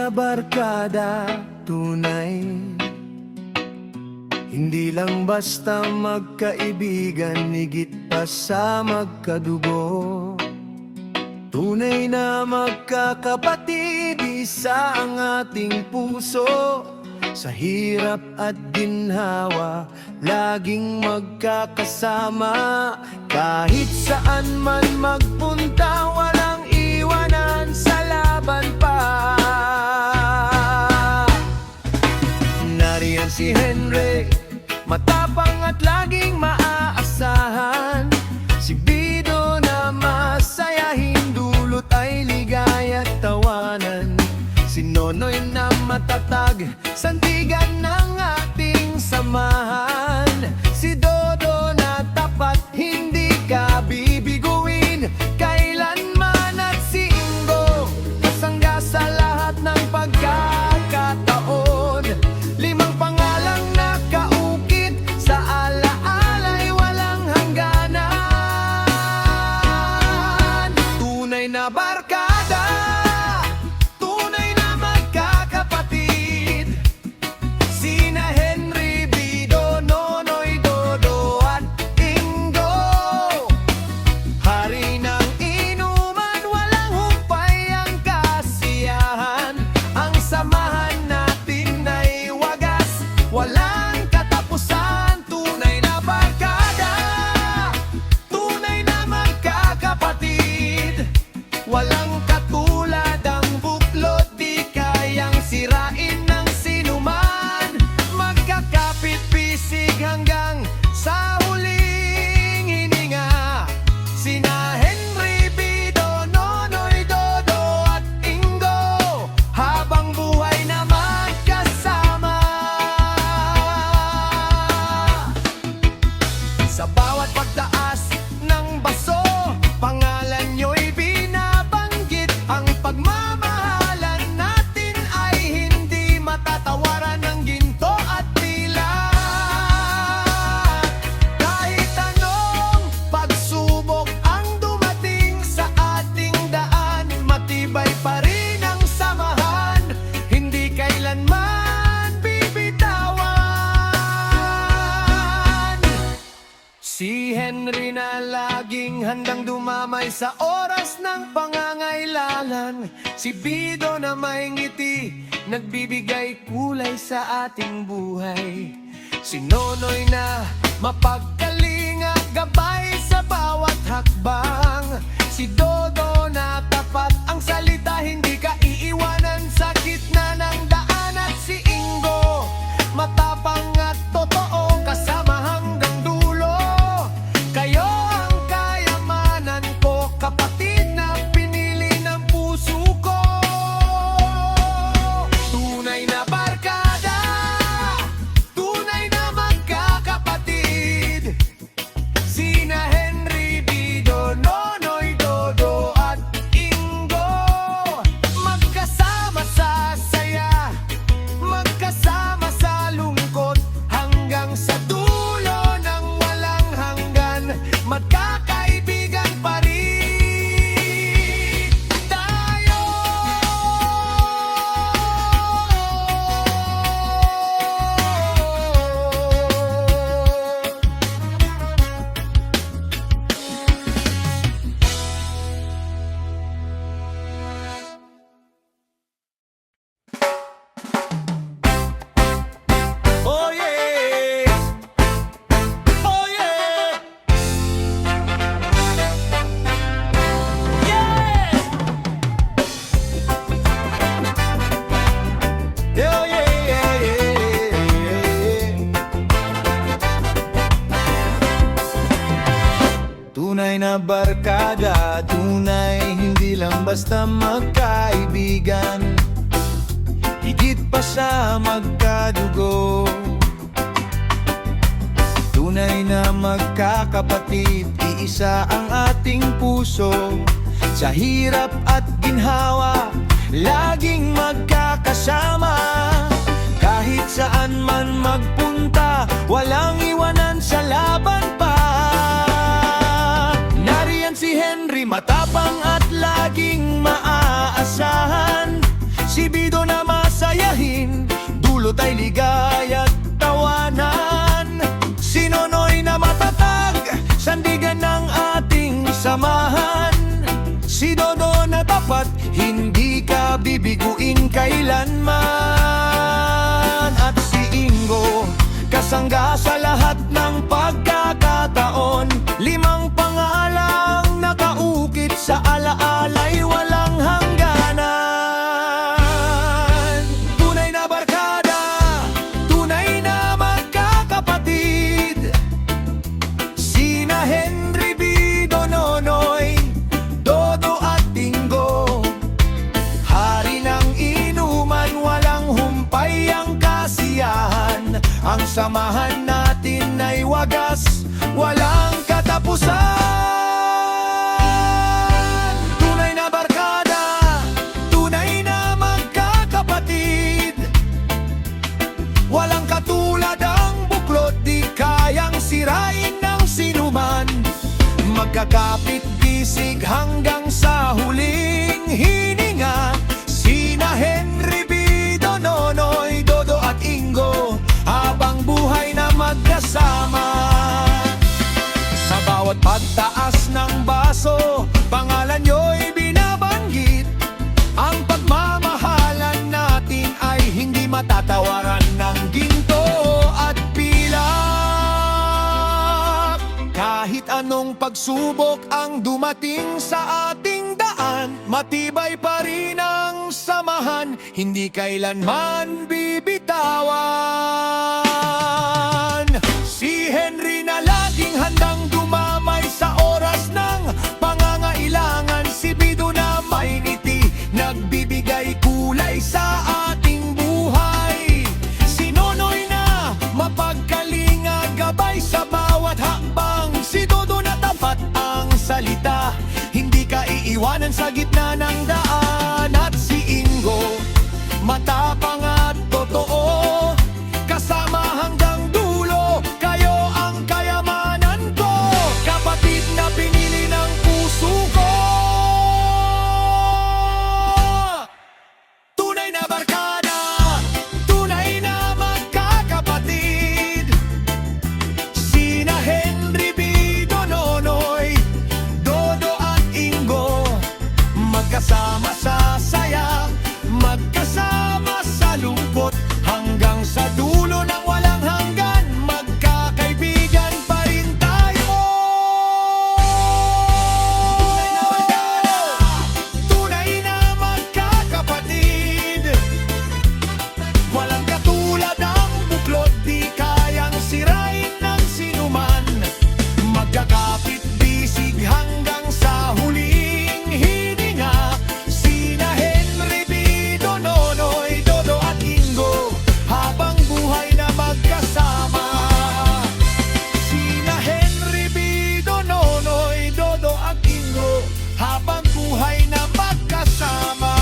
na barkada, tunay. Hindi lang basta magkaibigan, higit pa sa magkadugo. Tunay na magkakapatid, isa ang ating puso. Sa hirap at ginhawa, laging magkakasama. Kahit saan man magpunta, walang iwanan, sa laban pa. Nariyan si Henry, matapang at laging maaasahan. Si Bido na masayahin, dulot ay ligaya at tawanan. Si Nonoy na matatag, sandigan ng ating samahan. Si Dodo na tapat, hindi ka bibiguin kailanman. At si Ingo, kasangga sa lahat ng pagkakataon. Limang pangalang nakaukit, sa alaala'y walang hangganan. Tunay na barkada, tunay na magkakapatid. Sina Henry, Bido, Nonoy, Dodo at Ingo. Hari ng inuman, walang humpay ang kasiyahan. Ang samahan natin ay wagas, walang katapusan. Tunay na barkada, tunay na magkakapatid. Walang katulad ang buklod, di kayang sirain ng sinuman. Magkakapit-pisig hanggang sa huling hininga. Sina Henry, Bido, Nonoy, Dodo at Ingo, habang buhay na magkasama. Sa bawat pagtaas ng baso, pangalan nyo'y binabanggit. Ang pagmamahalan natin ay hindi matatawaran ng ginto at pilat. Kahit anong pagsubok ang dumating sa ating daan, matibay pa rin ang samahan, hindi kailanman bibitawan. Si Henry na laging handang dumamay sa oras ng pangangailangan. Si Bido na may ngiti, nagbibigay kulay sa ating buhay. Si Nonoy na mapagkalinga, gabay sa bawat hakbang. Si Dodo na tapat, ang salita hindi ka iiwanan sa gitna ng daan. At si Ingo, matapang at totoo, kasama hanggang dulo. Kayo ang kayamanan ko, kapatid na pinili ng puso ko. Tunay na barkada, tunay na magkakapatid. Sina Henry, Bido, Nonoy, Dodo at Ingo, magkasama sa saya, magkasama sa lungkot, hanggang sa dulo ng walang hanggan. Magkakaibigan pa rin tayo. Oh yeah, oh yeah, yeah, yeah, yeah, yeah. Tunay na barkada, tunay, hindi lang basta magkaibigan, higit pa sa magkadugo. Tunay na magkakapatid, iisa ang ating puso. Sa hirap at ginhawa, laging magkakasama. Kahit saan man magpunta, walang iwanan, sa laban pa. Nariyan si Henry, matapang at laging maaasahan. Si Bido na may ligaya't tawanan. Si Nonoy na matatag, sandigan ng ating samahan. Si Dodo na tapat, hindi ka bibiguin kailanman. At si Ingo, kasangga sa lahat ng pagkakataon. 5 pangalang nakaukit sa alaalay, walang hangganan. Tunay na barkada, tunay na magkakapatid. Sina Henry, Bido, Nonoy, Dodo at Ingo. Hari ng inuman, walang humpay ang kasiyahan. Ang samahan natin ay wagas, walang katapusan. Tunay na barkada, tunay na magkakapatid. Walang katulad ang buklod, di kayang sirain ng sinuman. Magkakapit bisig hanggang sa huling hininga. Sina Henry, Bido, Nonoy, Dodo at Ingo, habang buhay na magkasama. Sa bawat pagtaas ng baso, pangalan nyo'y binabanggit. Ang pagmamahalan natin ay hindi matatawaran ng ginto at pilak. Kahit anong pagsubok ang dumating sa ating daan, matibay pa rin ang samahan, hindi kailanman bibitawan. Si Henry na laging handang dumamay sa oras ng pangangailangan. Si Bido na may ngiti, nagbibigay kulay sa ating buhay. Si Nonoy na mapagkalinga, gabay sa bawat hakbang. Si Dodo na tapat ang salita, hindi ka iiwanan sa gitna ng daan. At si Ingo, matapang at totoo, kasama hanggang dulo. Kayo ang kayamanan ko, kapatid na pinili ng puso ko. Tunay na barkada, tunay na magkakapatid. Sina Henry, Bido, Nonoy, Dodo at Ingo, magkasama sa saya, magkasama sa lungkot, hanggang sa dulo ng walang hanggan. Magkakaibigan pa rin tayo. Tunay na barkada, tunay na magkakapatid. Walang katulad ang buklod, di kayang sirain ng sinuman. Magkakapit bisig hanggang sa huling hininga. Sina Henry, Bido, Nonoy, Dodo at Ingo, habang buhay na magkasama. Sina Henry, Bido, Nonoy, Dodo at Ingo, habang buhay na magkasama.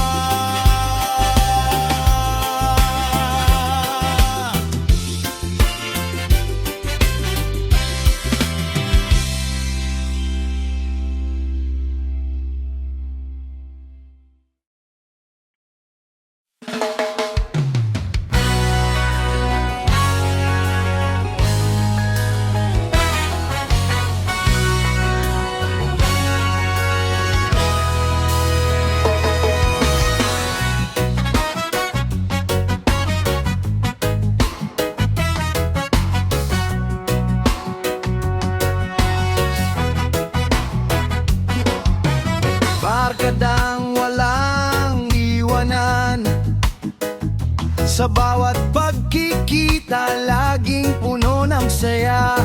Barkadang walang iwanan, sa bawat pagkikita laging puno ng saya.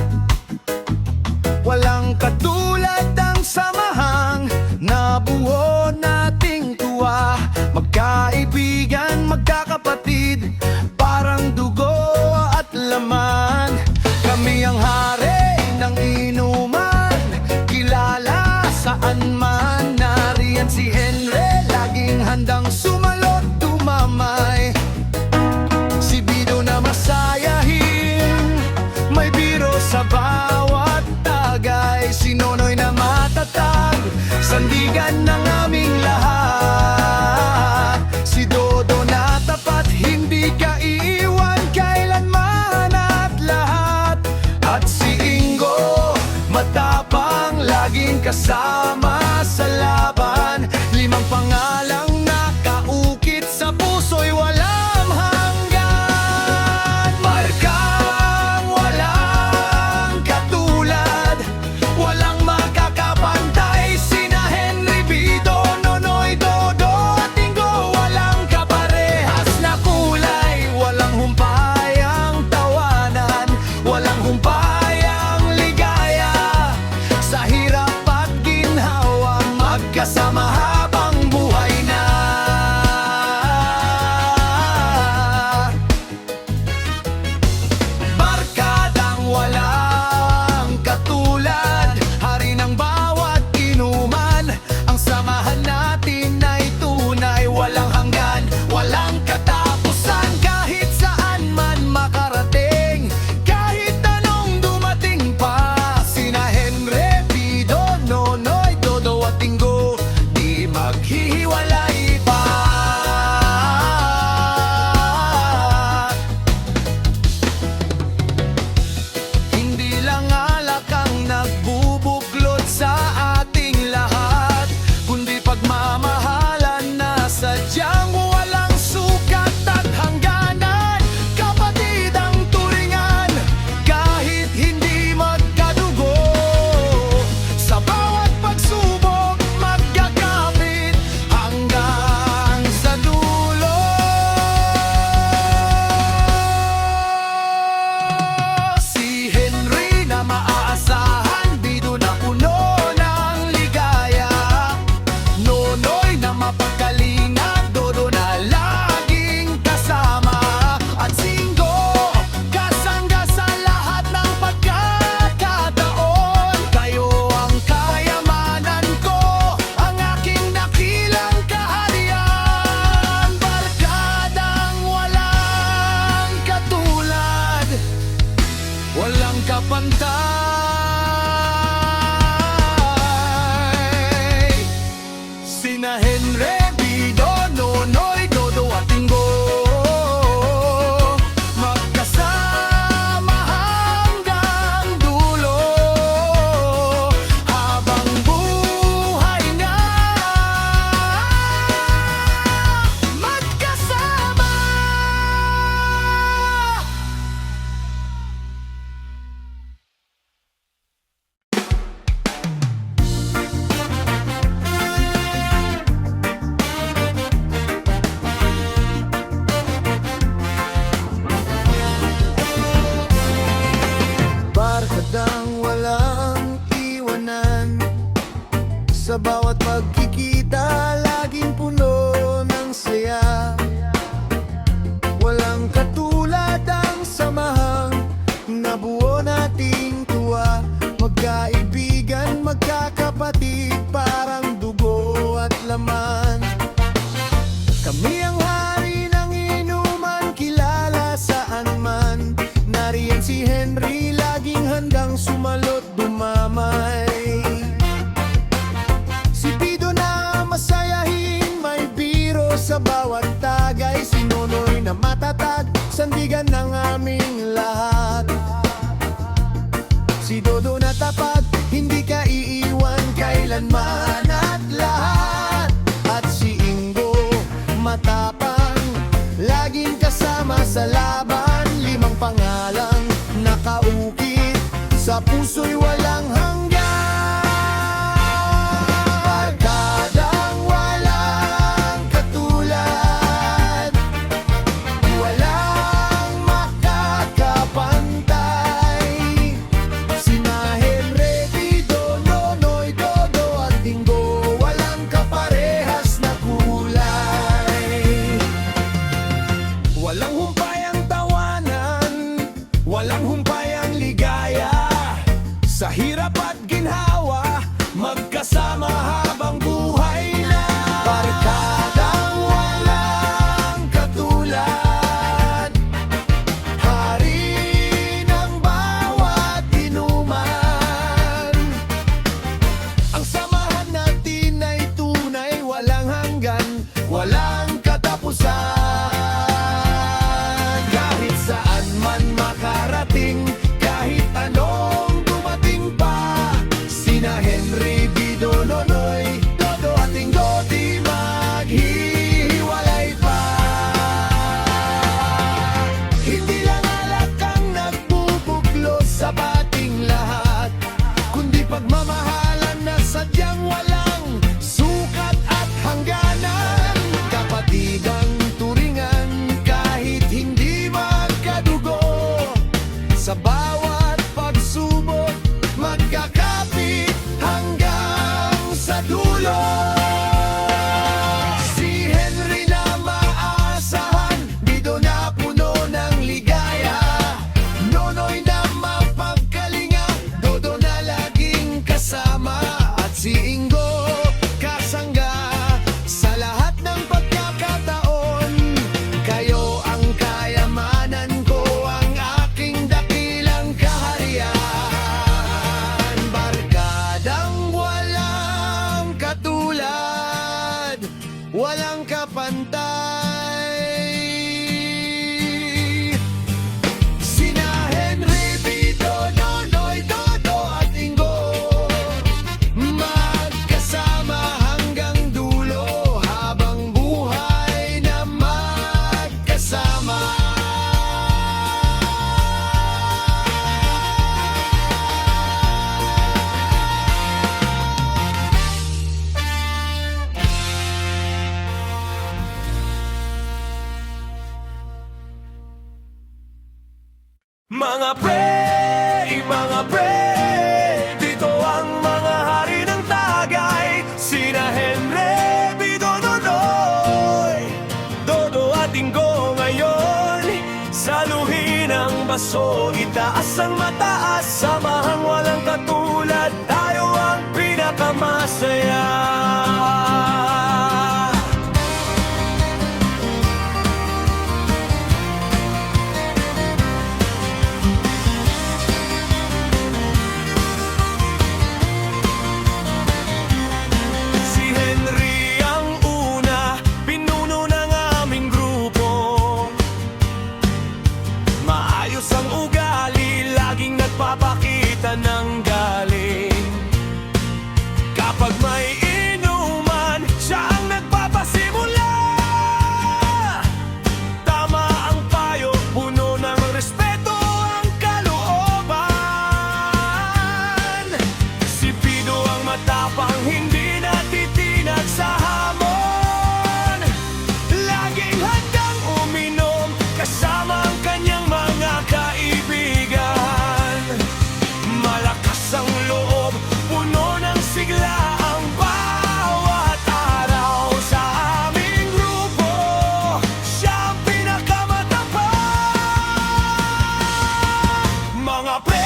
Walang katulad ang samahang nabuo nating tuwa. Magkaibigan, magkakapatid, parang dugo at laman. Kami ang hari ng inuman, kilala saan man. Nariyan si Henry, laging handang sumalot, tumamay. Si Bido na masayahin, may biro sa bawat tagay. Si Nonoy na matatag, sandigan ng aming lahat. Si Dodo na magkasama sa laban. Limang pangalang nakaukit sa puso'y walang hanggan. Markang walang katulad, walang makakapantay. Sina Henry, Bido, Nonoy, Dodo at Ingo, walang kaparehas na kulay. Walang humpayang tawanan, walang humpayang ligaya. Sa hirap at ginhawa, magkasama habang buhay na. Barkadang walang katulad, hari ng bawat inuman. Ang samahan natin ay tunay, walang hanggan, walang katapusan. Kahit saan man makarating, kahit anong dumating pa. Sina Henry, Bido, Nonoy, Dodo at Ingo, di maghihiwalay pa. Hindi lang alak ang nagbubuklod sa ating lahat, kundi pagmamahalan na sadyang walang sukat at hangganan. Kapatid ang turingan, kahit hindi magkadugo. Sa bawat pagsubok, magkakapit hanggang sa dulo. Si Henry na maaasahan, Bido na puno ng ligaya, Nonoy na mapagkalinga, Dodo na laging kasama, at Ingo kasangga sa lahat ng pagkakataon. Kayo ang kayamanan ko, ang aking dakilang kaharian. Barkadang walang katulad, walang kapantay. Sina Henry, Bido, Nonoy, Dodo at Ingo, magkasama hanggang dulo. Habang buhay na, magkasama. Barkadang walang iwanan, sa bawat pagkikita laging puno ng saya. Walang katulad ang samahang nabuo nating tuwa. Magkaibigan, magkakapatid, parang dugo at laman. Kami ang hari ng inuman, kilala saan man. Nariyan si Henry, laging handang sumalot dumamay. Si Bido na masayahin, may biro sa bawat tagay. Si Nonoy na matatag, sandigan ng aming lahat. Si Dodo na tapat, hindi ka iiwan kailanman at lahat. At si Ingo matapang, laging kasama sa laban. Limang pangalang nakaukit sa puso'y walang hanggan. Barkadang walang katulad, walang makakapantay. Sina Henry, Bido, Nonoy, Dodo at Ingo, walang kaparehas na kulay. Walang humpayang tawanan, walang humpayang ligaya. Sa hirap Mga pre, dito ang mga hari ng Tagay. Sina Henry, Bido, Nonoy, Dodo at Ingo ngayon. Saluhin ang baso, itaas ang mataas, samahang walang katulad, tayo ang pinakamasaya. Papakita ng galing. Kapag may inuman, siya ang nagpapasimula. Tama ang payo, puno ng respeto ang kalooban. Si Pido ang matapang, hindi natitinag sa hamon. Laging handang uminom, kasama ang kanyang mga kaibigan. Ang loob, puno ng sigla ang bawat araw. Sa aming grupo, siya ang pinakamatapat. Mga pre,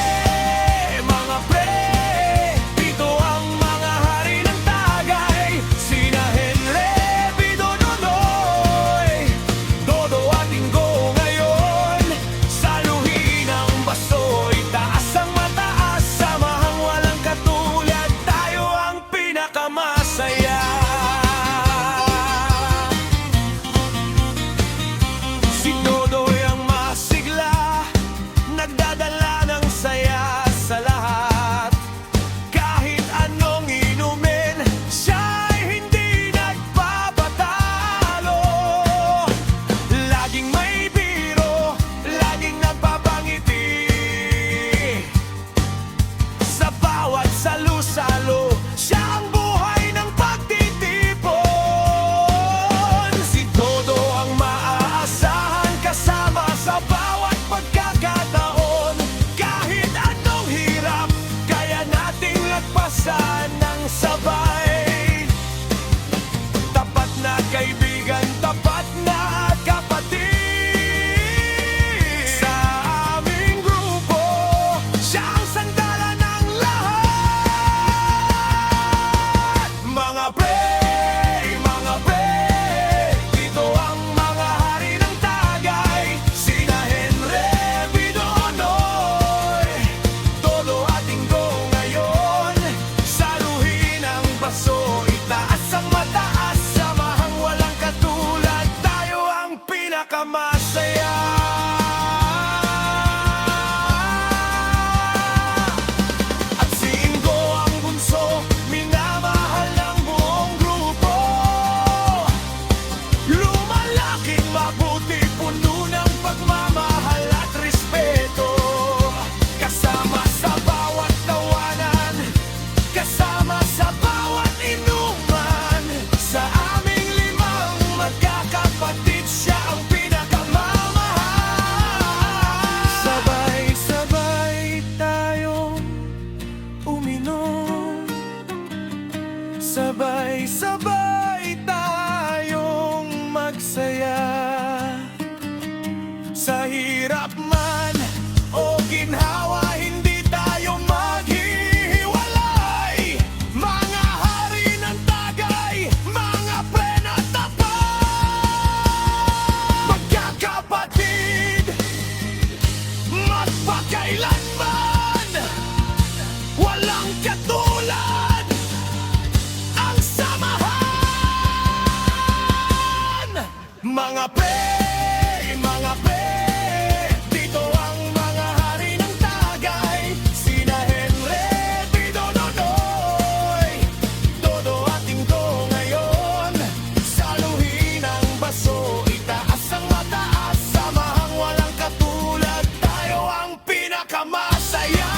dito ang mga hari ng Tagay. Sina Henry, Bido, Nonoy, Dodo at Ingo ngayon. Saluhin ang baso, itaas ang mataas, katulad, tayo ang pinakamasaya. Si Dodoy ang masigla, nagdadala ng saya sa lahat. Kahit anong inumin, siya'y hindi nagpapatalo. Laging may biro, laging nagpapangiti. Sa bawat salo-salo, siya ang buhay ng pagtitipon. Si Dodo ang maaasahan, kasama sa bawat pagkakataon. Kahit anong hirap, kaya nating lagpasan ng sabay. Tapat na kaibigan, tapat na kapatid. Sa aming grupo, siya ang sandalan ng lahat. Mga pre, dito ang mga hari ng Tagay. Sina Henry, Bido, Nonoy, Dodo at Ingo ngayon. Saluhin ang baso, itaas ang mataas, samahang walang katulad, tayo ang pinakamasaya. At si Ingo ang bunso, minamahal ng buong grupo. Lumalaking mabuti, puno ng pagmamahal at respeto. Kasama sa bawat tawanan, kasama sa bawat inuman. Sa aming limang magkakapatid, siya ang pinakamamahal. Sabay-sabay tayong uminom, sabay-sabay tayong magsaya. Sa hirap man o ginhawa, hindi tayo maghihiwalay. Mga hari ng Tagay, mga pre na tapat. Magkakapatid, magpakailanman, walang katulad ang samahan. Mga pre, dito ang mga hari ng Tagay. Sina Henry, Bido, Nonoy, Dodo at Ingo ngayon. Saluhin ang baso, itaas ang mataas, samahang walang katulad, tayo ang pinakamasaya.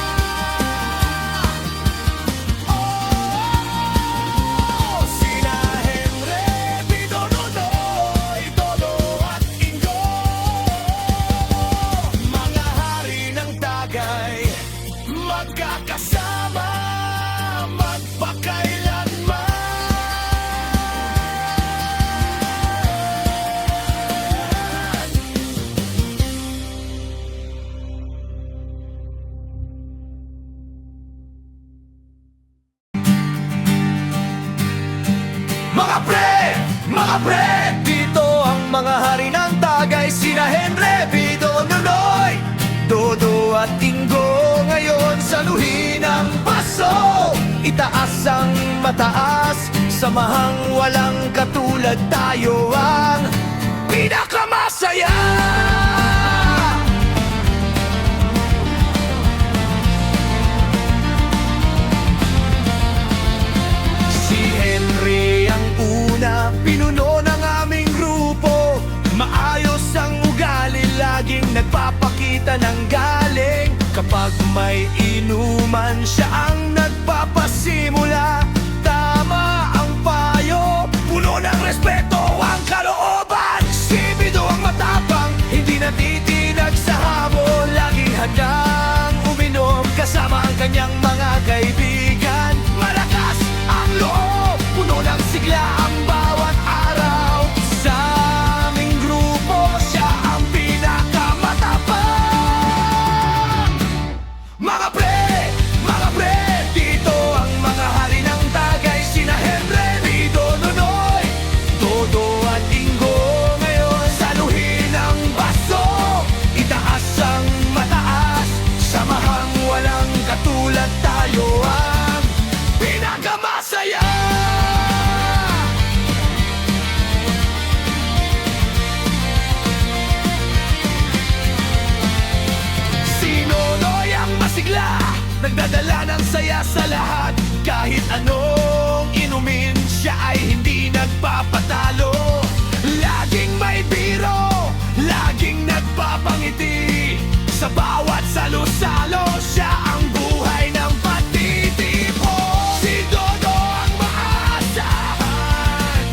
Sina Henry, Bido, Nonoy, Dodo at Ingo. Samahang walang katulad, tayo ang pinakamasaya. Si Henry ang una, pinuno ng aming grupo. Maayos ang ugali, laging nagpapakita ng galing. Kapag may inuman, siya ang nagpapasimula. Tama ang payo, puno ng respeto ang kalooban. Si Bido ang matapang, hindi natitinag sa hamon. Laging handang uminom kasama ang kanyang mga kaibigan. Malakas ang loob, puno ng sigla ang bawat araw. Sa aming grupo, siya ang pinakamatapang. Mga pre, dito ang mga hari ng Tagay. Sina Henry, Bido, Nonoy, Dodo at Ingo. Ngayon, saluhin ang baso, itaas ang mataas. Samahang walang katulad, tayo ang pinakamasaya. Si Nonoy ang masigla, nagdadala ng saya sa lahat. Kahit anong inumin, siya ay hindi nagpapatalo. Laging may biro, laging nagpapangiti. Sa bawat salo-salo, siya ang buhay ng patitipon. Si Dodo ang maasahan,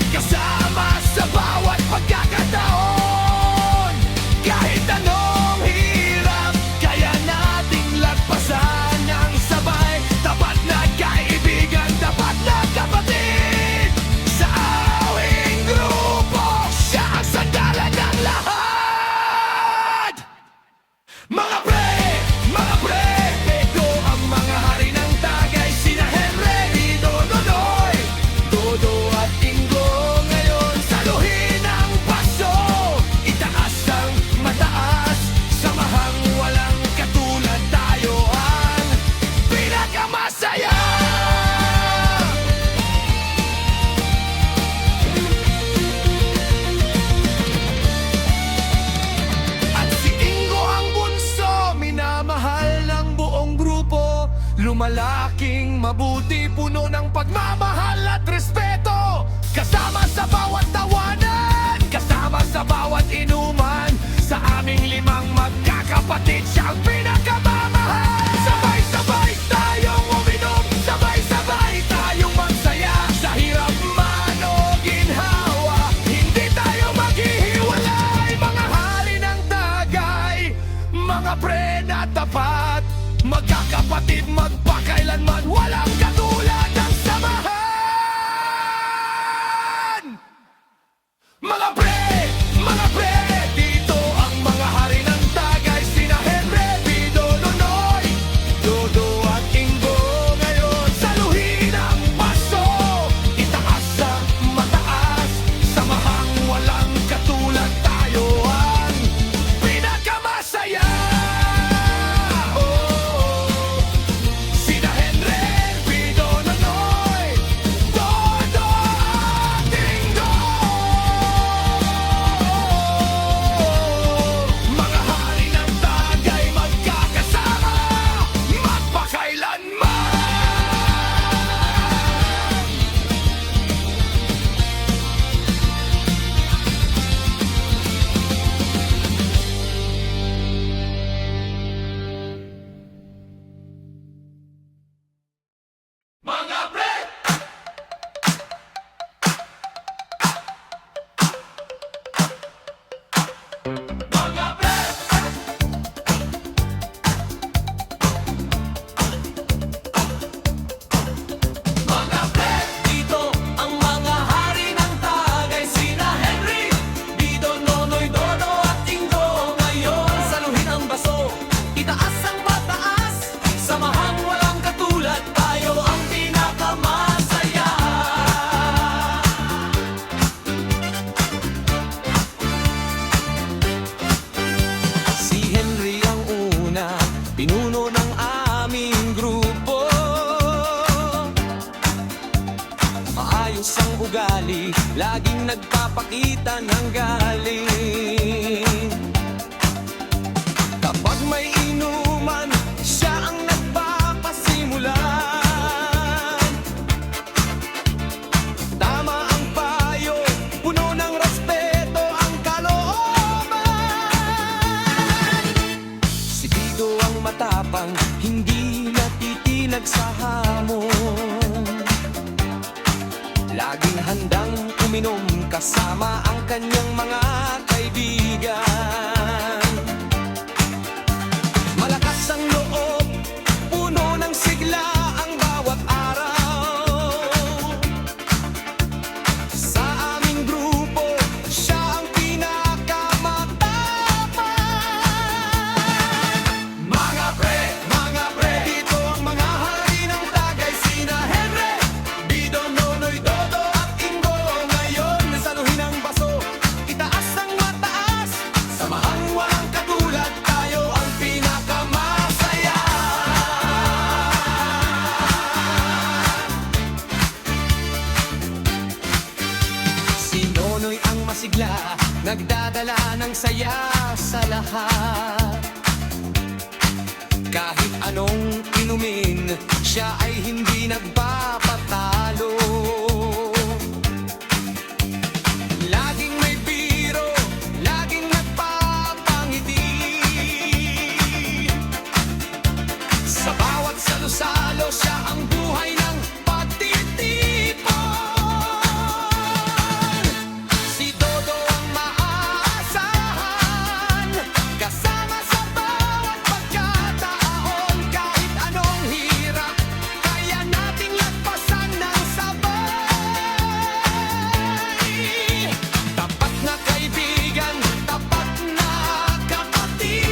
kasama sa bawat pagkakataon. Kahit anong hirap, kaya nating lagpasan ng sabay. Tapat na kaibigan, tapat na kapatid. Sa awing grupo, siya ang sandalan ng lahat. Mga pre, ito ang mga hari ng Tagay. Sina Henry, Bido, Nonoy, Dodo at Ingo. Ngayon, saluhin ang paso, itaas ang mataas. Samahang walang katulad, tayo ang pinakamasaya. At si Ingo ang bunso, minamahal ng buong grupo. Lumalaking mabuti, puno ng pagmamahal at respeto. Kasama sa bawat tawanan, kasama sa bawat inuman. Sa aming limang magkakapatid, siya ang pinakamamahal. Sabay-sabay tayong uminom, sabay-sabay tayong magsaya. Sa hirap man o ginhawa, hindi tayo maghihiwalay. Mga hari ng Tagay, mga pre na tapat. Magkakapatid, magpakailanman, walang katulad ng samahan. Mga pre, dito ang mga hari ng Tagay. Sina Henry, Bido, Nonoy, Dodo at Ingo. Ngayon, saluhin ang paso, itaas ang mataas. Samahang walang katulad, tayo ang pinakamasaya. Sina Henry, pinagsahamon. Laging handang uminom kasama ang kanyang mga kaibigan. Malakas ang loob, puno ng sigla ang bawat araw. Sa aming grupo, siya ang pinakamatapang. Mga pre, dito ang mga hari ng Tagay. Sina Henry, Bido, Nonoy, Dodo at Ingo. Ngayon, saluhin ang baso, itaas ang mataas. Samahang walang katulad, tayo ang pinakamasaya. Si Nonoy ang masigla, nagdadala ng saya sa lahat. Kahit anong inumin, siya ay hindi nagpapatalo. Laging may biro, laging nagpapangiti. Sa bawat salo-salo, siya ang buhay ng pagtitipon. Si Dodo ang maaasahan, kasama sa bawat pagkataon. Kahit anong hirap, kaya nating lagpasan ng sabay. Tapat na kaibigan, tapat na kapatid.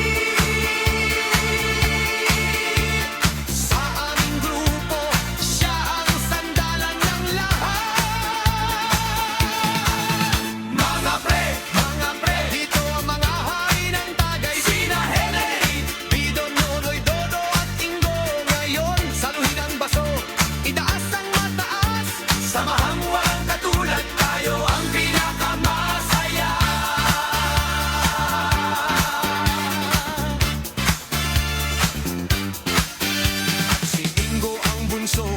Sa aming grupo, siya ang sandalan ng lahat. Mga pre, dito ang mga hari ng Tagay. Sina Henry, Bido, Nonoy, Dodo at Ingo. Ngayon, saluhin ang baso, itaas ang mataas. Samahang walang katulad, tayo ang pinakamasaya. Si Ingo ang bunso,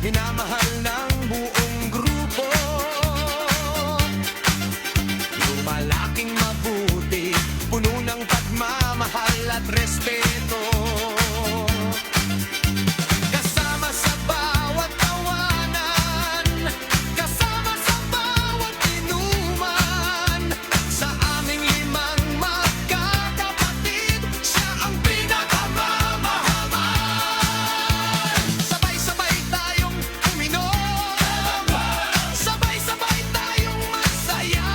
minamahal ng buong grupo. Lumalaking mabuti, puno ng pagmamahal at respeto. Kasama sa bawat tawanan, kasama sa bawat inuman. Sa aming limang magkakapatid, siya ang pinakamamahaman. Sabay-sabay tayong uminom, sabay-sabay tayong masaya.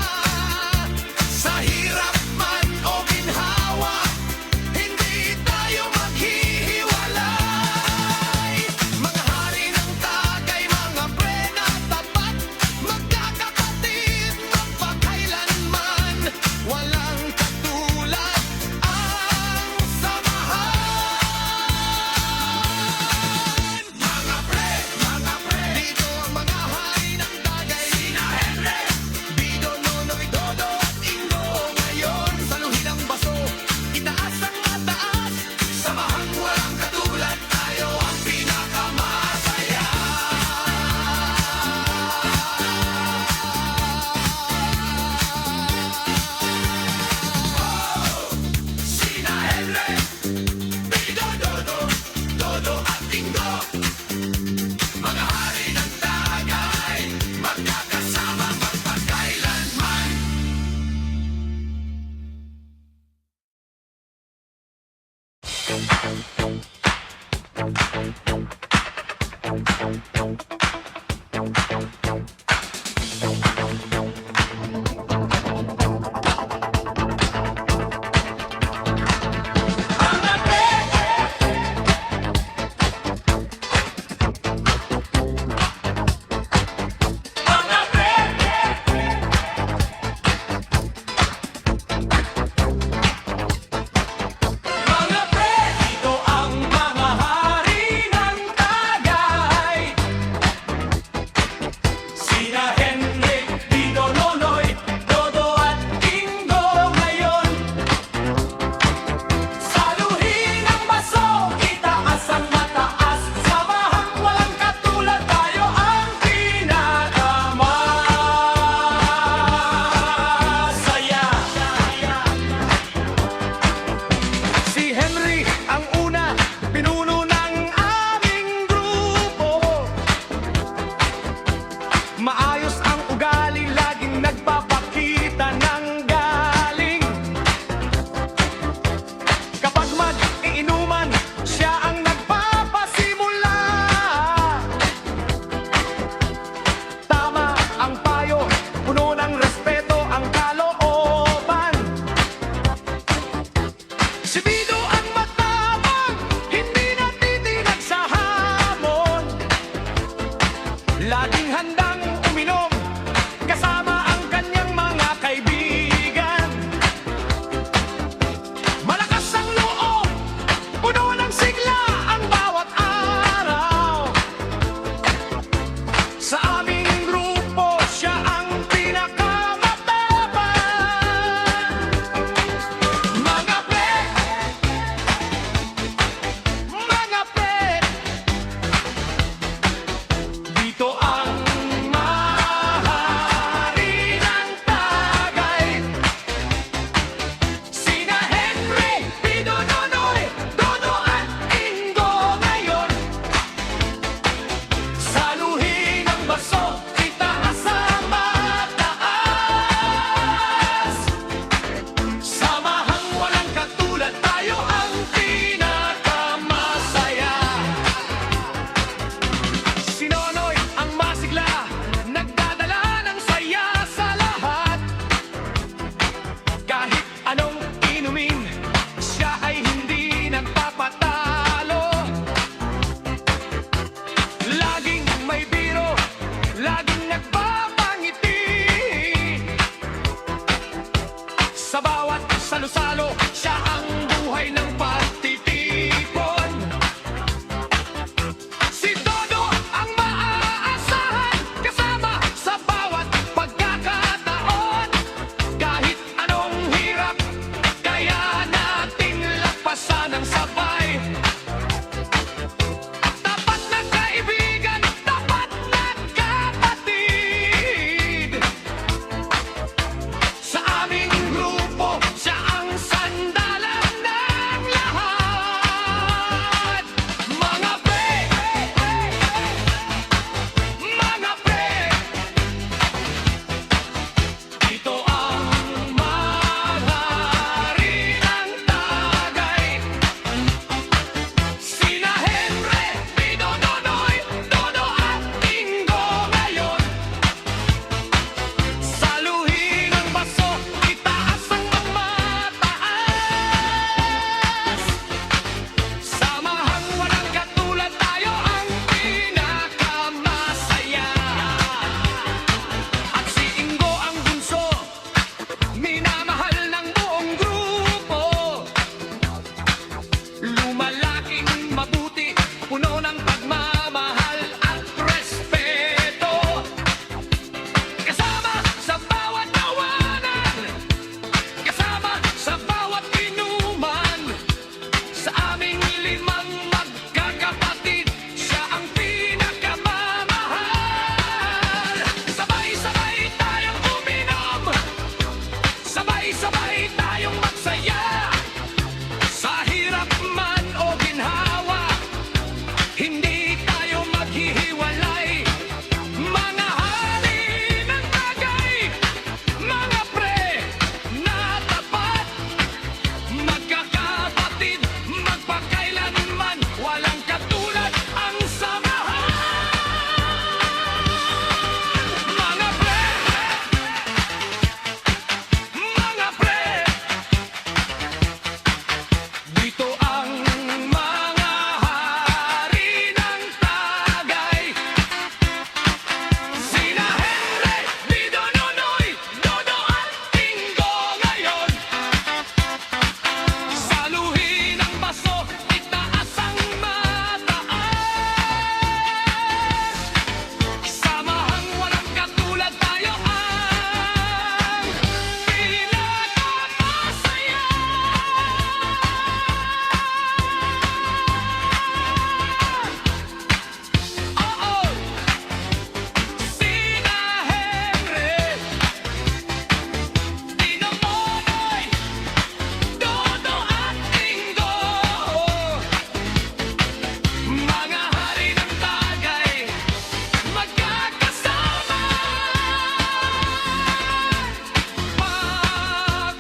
Sa hirap man o ginhawa, hindi tayo maghihiwalay. Mga hari ng Tagay, mga pre na tapat, magkakapatid magpakailanman. Walang katulad ang samahan. Mga pre, dito ang mga hari ng Tagay. Sina Henry, Bido, Nonoy, Dodo at Ingo. Ngayon, saluhin ang baso, itaas ang mataas. Samahang walang katulad, tayo ang pinakamasaya. Sina Henry, Bido, Dodo at Ingo. Mga hari ng Tagay, magkakasama magpakailanman. Mga pre, dito ang mga hari ng Tagay. Sina Henry, Bido, Si Bido ang matapang, hindi natitinag sa hamon. Laging handang uminom, kasama ang kanyang mga kaibigan. Malakas ang loob, puno ng sigla ang bawat araw. Sa aming grupo, siya ang pinakamatapang. Mga pre, dito ang mahari ng Tagay. Sina Henry, Pido, Nonoy, Dodo at Ingo ngayon. Saluhin ang baso, itaas sa mataas. Samahang walang katulad, tayo ang pinakamasaya. Si Nonoy ang masigla, nagdadala ng saya sa lahat. Kahit anong inumin, siya ay hindi nagpapatalo. Laging may biro, laging nagpapangiti. Sa bawat salo-salo, siya ang buhay ng pagtitipon. Si Dodo ang maaasahan, kasama sa bawat pagkakataon. Kahit anong hirap, kaya natin lagpasan ng sabay. Tapat na kaibigan, tapat na kapatid. Sa aming grupo, siya ang sandalan ng lahat. Mga pre, dito ang mahari ng Tagay. Sina Henry, Pido, Nonoy, Dodo at Ingo ngayon. Saluhin ang baso, itaas ang mataas. Samahang walang katulad, tayo ang pinakamasaya. At si Ingo ang bunso, minamahal ng buong grupo. Lumalaking mabuti, puno ng pagmamahal at respeto. Kasama sa bawat tawanan, kasama sa bawat inuman. Sa aming limang magkakapatid, siya ang pinakamamahal. Sabay-sabay tayong uminom, sabay-sabay tayong magsaya. Sa hirap man o ginhawa, hindi tayo maghihiwalay. Mga hari ng Tagay, mga pre na tapat. Magkakapatid, magpakailanman, walang katulad ang samahan. Mga pre, dito ang mga hari ng Tagay. Sina Henry, Pido, Nonoy, Dodo at Ingo ngayon. Saluhin ang baso, itaas ang mataas. Samahang walang katulad, tayo ang pinakamasaya. Oo, sina Henry, Pido, Nonoy, Dodo at Ingo. Mga hari ng Tagay, magkakasama. Magpakailanman.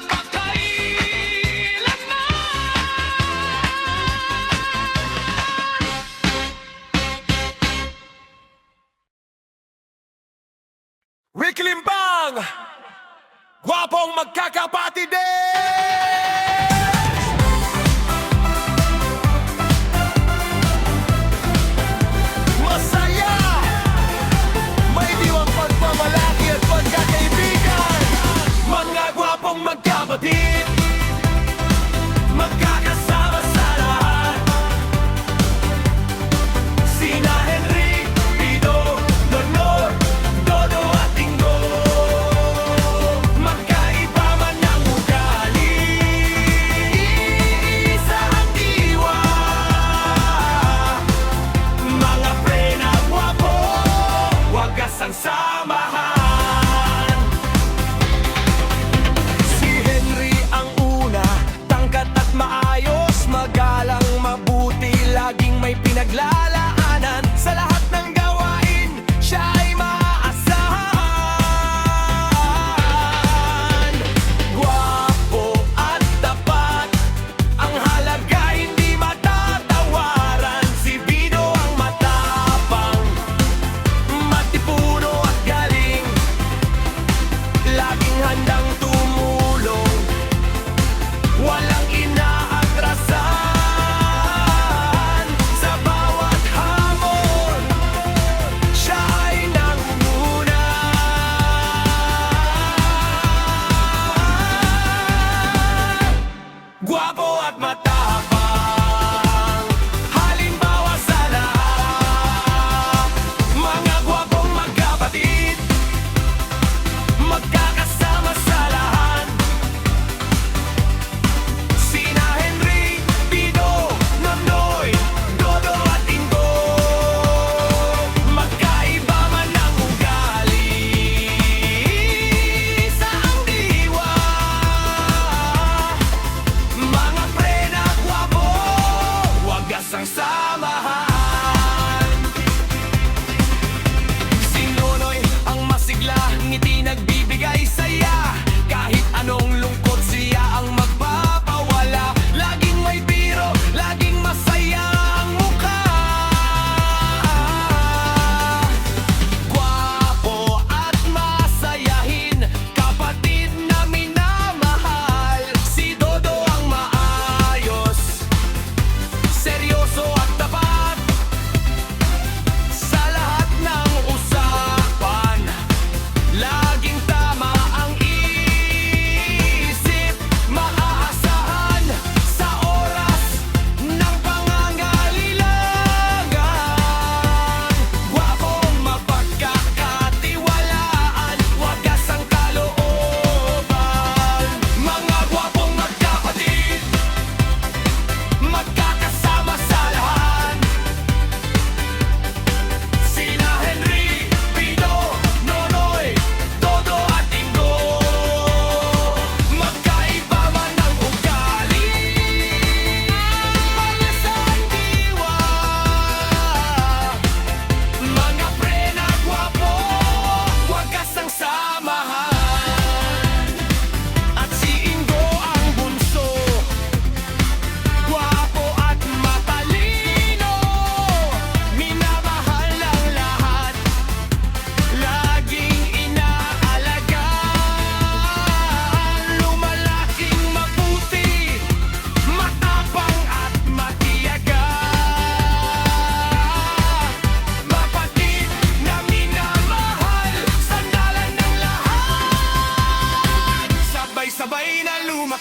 Wiklimbang! Gwapong magkakapatid din!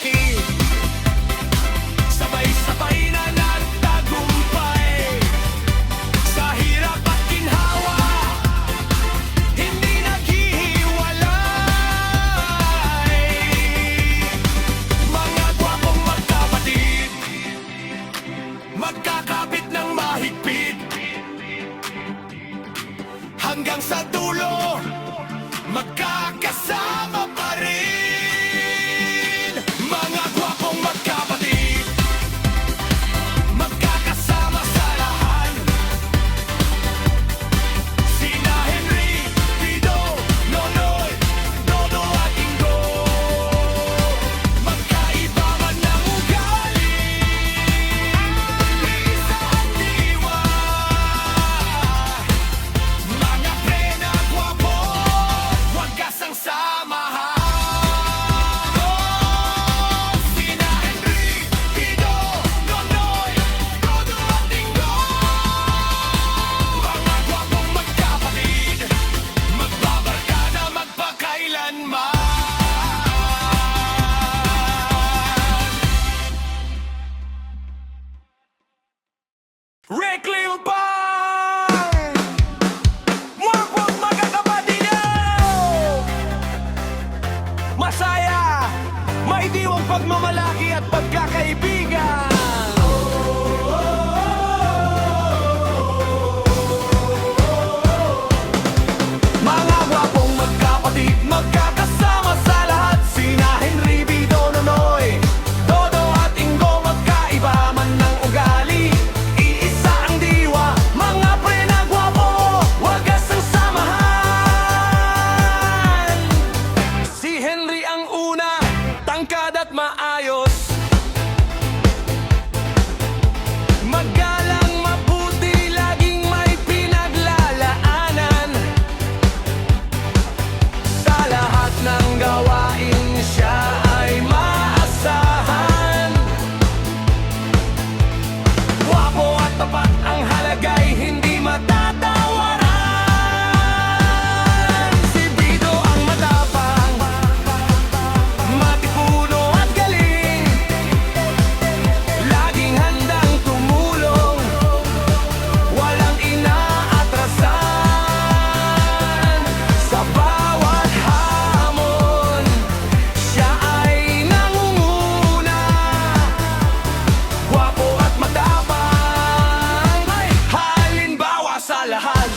lumaki. Sabay-sabay na nagtagumpay. Sa hirap at ginhawa, hindi naghihiwalay. Mga gwapong magkapatid, magkakapit ng mahigpit. Hanggang sa dulo, magkakasama pa rin. Mga gwapong magkapatid, magkakasama sa lahat. Sina Henry, Fido, Nonoy, Dodo at Ingo. Magkaiba man ng ugali, isa ang diwa. Mga prena gwapo, wagas ang samahan. Sina Henry, Fido, Nonoy, Dodo at Ingo. Mga gwapong magkapatid, magbabarkada magpakailanman. Rick Limpang! Mwapong magkakapatid! Masaya, may diwang pagmamalaki at pagkakaibigan. Mga gwapong magkapatid, magkakasama sa lahat. Sina Henry, Bido, Nonoy, Dodo at Ingo. Magkaiba man ng ugali, iisa ang diwa. Mga prena gwapo, wagas ang samahan. Si Henry ang una, tangkad at maayos. Magalang, mabuti, laging may pinaglalaanan. Sa lahat ng gawain siya ay maasahan. Gwapo at tapat, ang halaga'y hindi matatawaran. Si Bido ang matapang, matipuno at galing. Laging handang tumulong, walang inaatrasan. Sa bawat hamon, siya ay nangunguna. Gwapo at matapang, halimbawa sa lahat.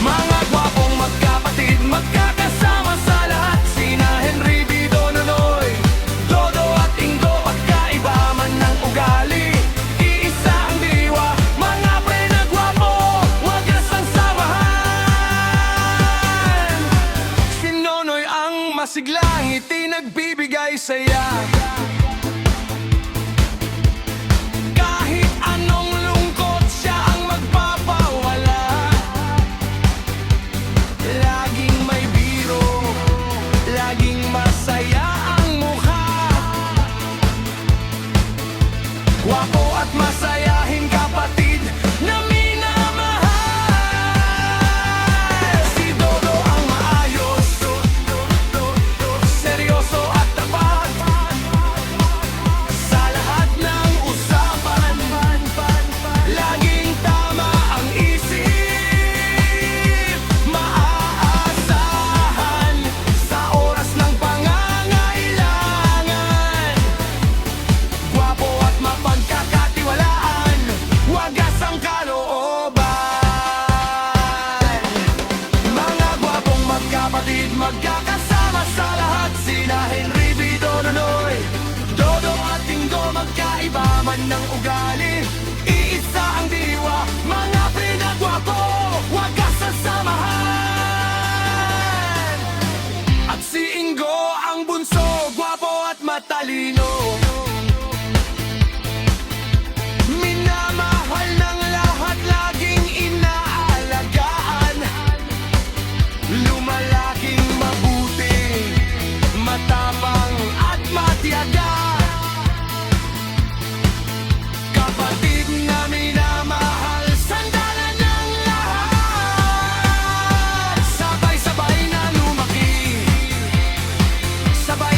Mga gwapong magkapatid, magkakasama sa lahat. Sina Henry, Bido, Nonoy, Dodo at Ingo. Magkaiba man ng ugali, iisa ang diwa. Mga prena gwapo, wagas ang samahan. Si Nonoy ang masiglang ngiti, nagbibigay saya. Kahit anong lungkot, siya ang magpapawala. Laging may biro, laging masaya ang mukha. Gwapo at masayahin kapatid na minamahal. Si Dodo ang maayos, seryoso at tapat. Sa lahat ng usapan, laging tama ang isip. Maaasahan sa oras ng pangangailangan. Gwapo at mapagkakatiwalaan, wagas ang kalooban. Mga gwapong magkapatid, magkakasama sa lahat. Sina Henry, Bido, Nonoy, Dodo at Ingo. Magkaiba man ng ugali, iisa ang diwa. Mga pinagwapo, wagas ang samahan. At si Ingo ang bunso, gwapo at matalino. Minamahal ng lahat, laging inaalagaan. Lumalaking mabuti, matapang at matiyaga. Kapatid na minamahal, sandalan ng lahat. Sabay-sabay na lumaki, sabay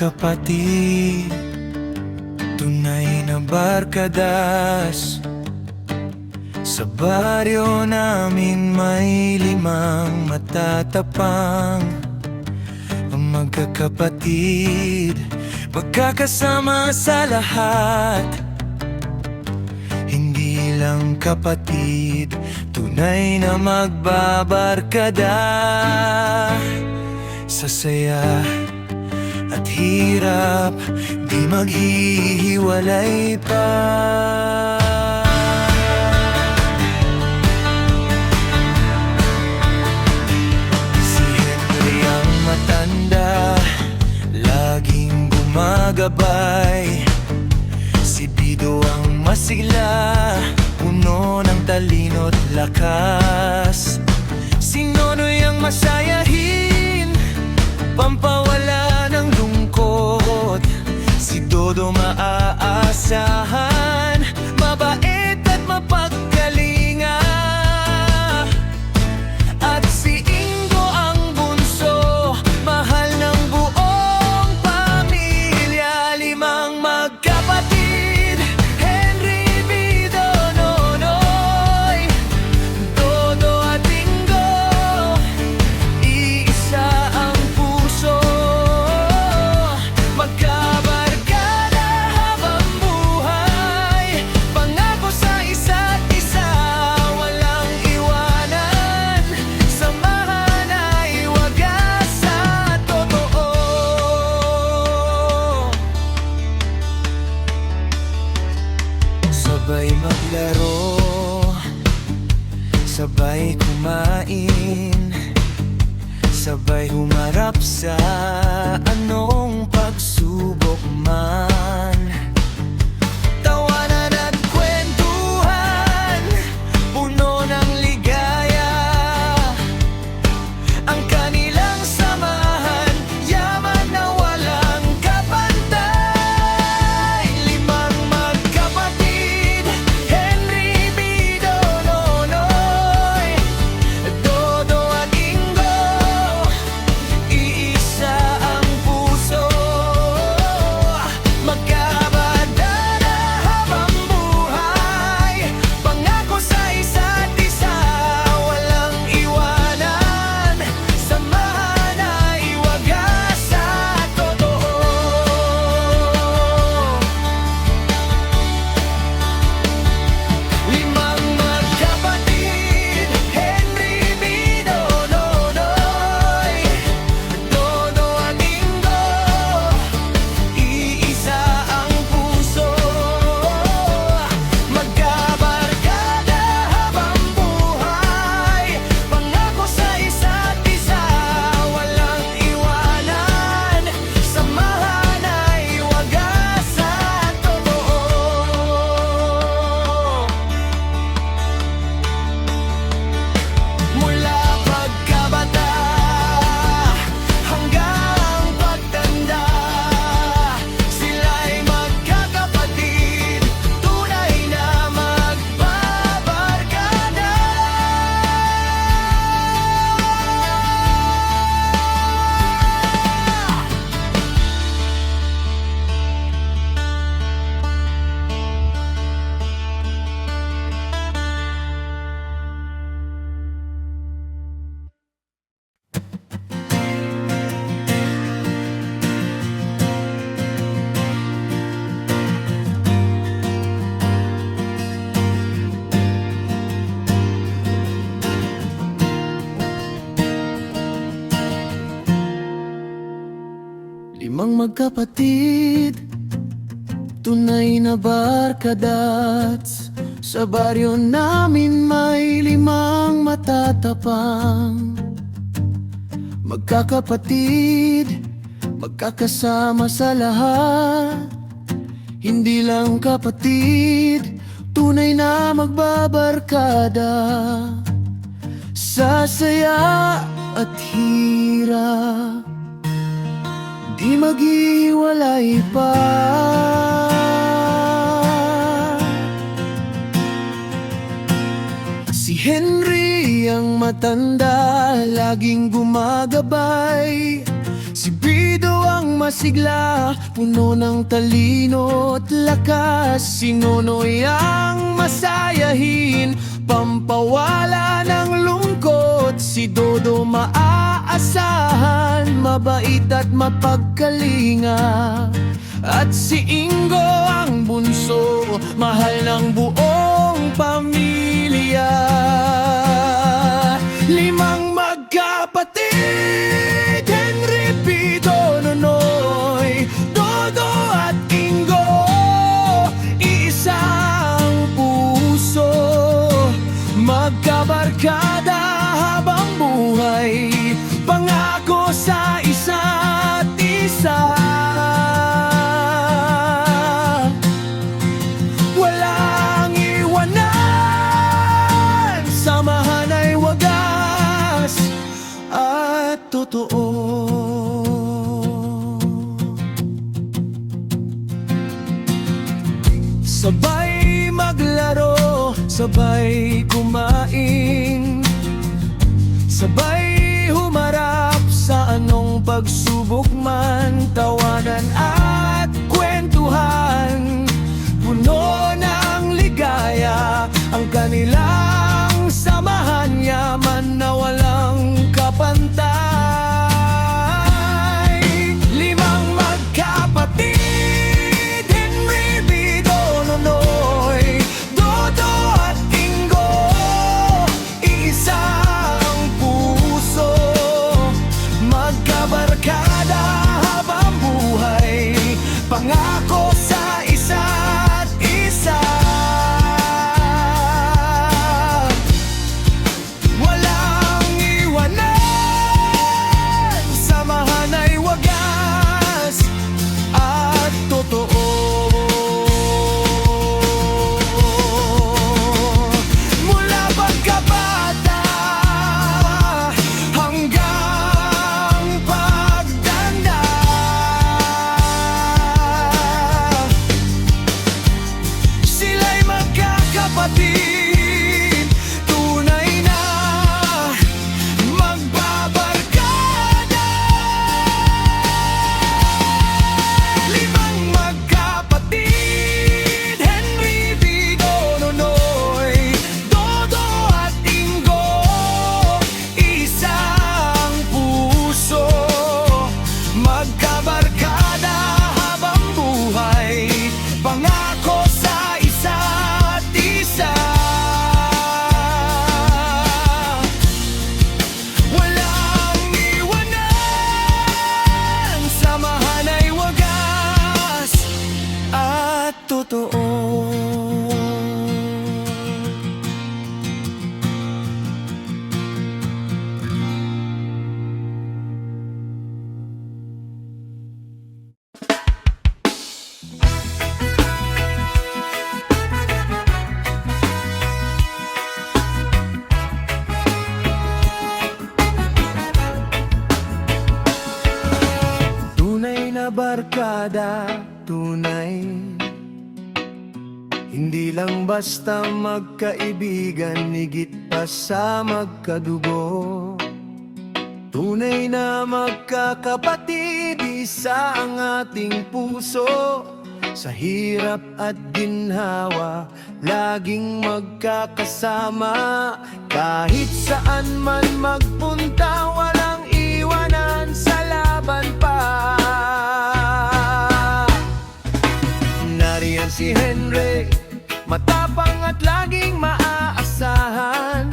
magkakapatid, tunay na barkadas. Sa baryo namin may 5 matatapang. Ang magkakapatid, magkakasama sa lahat. Hindi lang kapatid, tunay na magbabarkada. Sa saya at hirap, di maghihiwalay pa. Si Henry ang matanda, laging gumagabay. Si Bido ang masigla, puno ng talino't lakas. Si Nonoy ang masayahin, pampawala ng lungkot. Si Dodo maaasahan, mabait at mapagkalinga. At si Ingo ang bunso, mahal ng buong pamilya. 5 magkapatid, Henry, Bido, Nonoy, Dodo at Ingo. Iisa ang puso, magkabarkada habang buhay. Pangako sa isa't isa, walang iwanan. Samahan ay wagas sa totoo. Sabay maglaro, sabay kumain, sabay humarap sa anong pagsubok man. Tawanan at kwentuhan, puno ng ligaya. Ang kanilang samahan, yaman na walang kapantay. 5 magkapatid, Henry, Bido, Nonoy, Dodo at Ingo. Iisa ang puso, magkabadana habang buhay. Pangako sa isa't isa, walang iwanan. Samahan ay wagas sa totoo. 5 magkapatid, Henry, Bido, Nonoy, Dodo at Ingo. Iisa ang puso, magkabarkada habang buhay. Pangako sa isa't isa, walang iwanan. Samahan ay wagas sa totoo. Mula pagkabata hanggang pagtanda, sila'y magkakapatid, tunay na magbabarkada. Limang magkapatid, tunay na barkadats. Sa baryo namin may 5 matatapang. Magkakapatid, magkakasama sa lahat. Hindi lang kapatid, tunay na magbabarkada. Sa saya at hirap, di maghiwalay pa. Si Henry ang matanda, laging gumagabay. Si Bido ang masigla, puno ng talino at lakas. Si Nonoy ang masayahin, pampawala ng lungkot. Si Dodo maaasahan, mabait at mapagkalinga. At si Ingo ang bunso, mahal ng buong pamilya. Limang magkapatid, Henry, Bido, Nonoy, Dodo at Ingo. Iisang puso, magkabarkada habang buhay. Pangako sa isa't isa. Walang iwanan, samahan ay wagas at totoo. Sabay maglaro, sabay kumain, sabay humarap sa anong pagsubok man. Tawanan at kwentuhan, puno ng ligaya ang kanilang samahan. Yaman na walang kapantay. Limang magkapatid, Henry, Bido, Nonoy, Dodo at Ingo. Iisang puso, magkabarkada habang buhay. Pangako sa isa't isa. Walang iwanan, samahan ay wagas at totoo. Mula pagkabata hanggang pagtanda, sila'y magkakapatid, tunay na magbabarkada. Limang magkapatid, Henry, Bido, Nonoy, Dodo at Ingo. Isang puso, magkabarkada habang buhay. Pangako sa isa't isa. Walang iwanan, samahan ay wagas at totoo. Tunay na barkada, tunay. Hindi lang basta magkaibigan, higit pa sa magkadugo. Tunay na magkakapatid, isa ang ating puso. Sa hirap at ginhawa, laging magkakasama. Kahit saan man magpunta, walang iwanan, sa laban pa. Nariyan si Henry, matapang at laging maaasahan.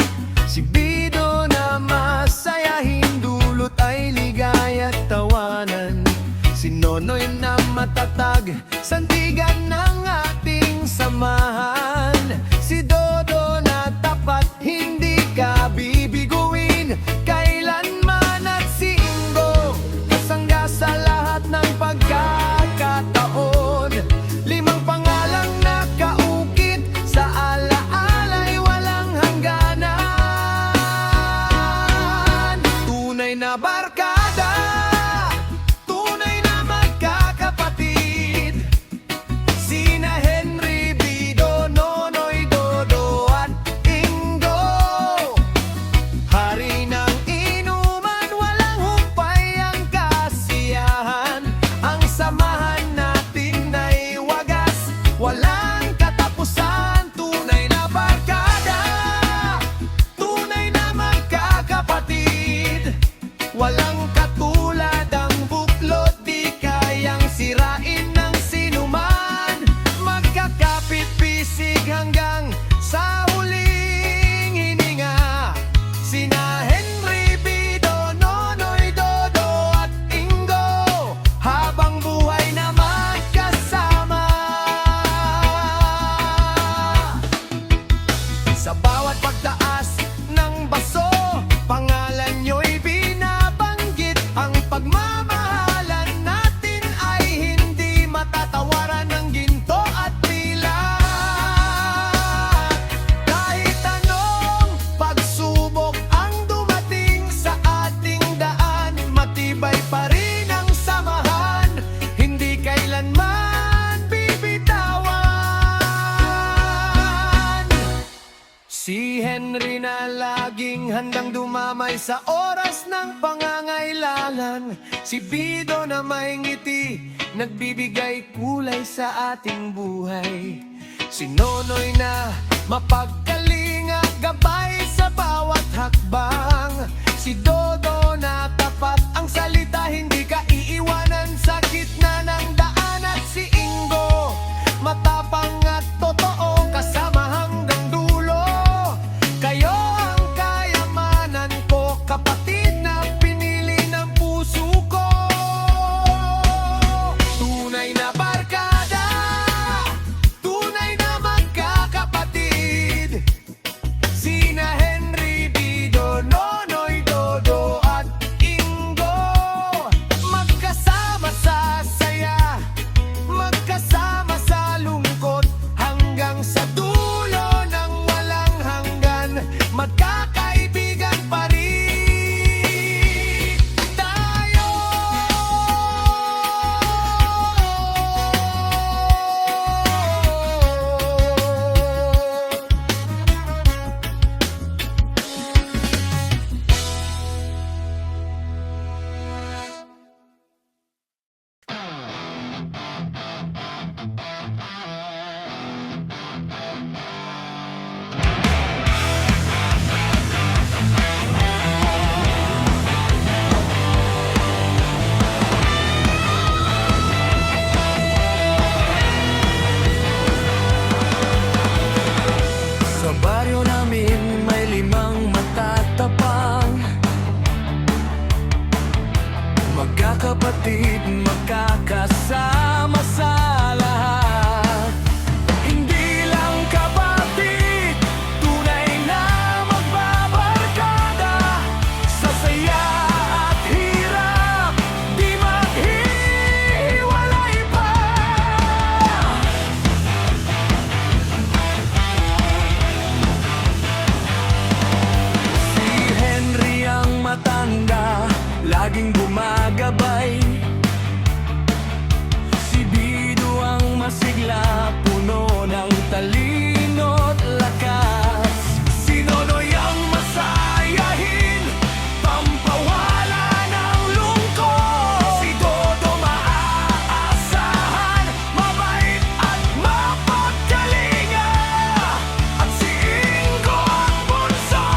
Si Bido na masayahin, dulot ay ligaya at tawanan. Si Nonoy na matatag, sandigan ng ating samahan. Si Dodo na tapat, hindi ka bibiguin kailanman. At si Ingo, kasangga sa lahat ng pagkakataon. Limang pangalang nakaukit, sa alaala'y walang hangganan. Tunay na barkada, tunay na magkakapatid, sina Henry, Bido, baso, pangalan nyo'y binabanggit. Ang pagmamahalan natin ay hindi matatawaran ng ginto at pilat. Kahit anong pagsubok ang dumating sa ating daan, matibay pa rin ang samahan, hindi kailanman bibitawan. Si Henry na laging handang dumamay sa oras ng pangangailangan, si Bido na may ngiti, nagbibigay kulay sa ating buhay. Si Nonoy na mapagkalinga, gabay sa bawat hakbang. Si Dodo na tapat ang salita, hindi ka iiwanan sa gitna ng daan. At si Ingo, matapang at totoo, kasama hanggang dulo. Kayo ang kayamanan ko, kapatid na pinili ng puso ko. Tunay na barkada, tunay na magkakapatid. Sina Henry, Bido, Nonoy, Dodo at Ingo, magkasama sa saya, magkasama sa lungkot, hanggang sa dulo ng walang hanggan. Magkakaibigan pa rin tayo. Sa baryo namin may 5 matatapang magkakapatid, magkakasama sa lahat. Hindi lang kapatid, tunay na magbabarkada. Sa saya at hirap, di maghiwalay pa. Si Henry ang matanda, laging gumagabay. Si Bido ang masigla, puno ng talino't lakas. Si Nonoy ang masayahin, pampawala ng lungkot. Si Dodo maaasahan, mabait at mapagkalinga. At si Ingo ang bunso,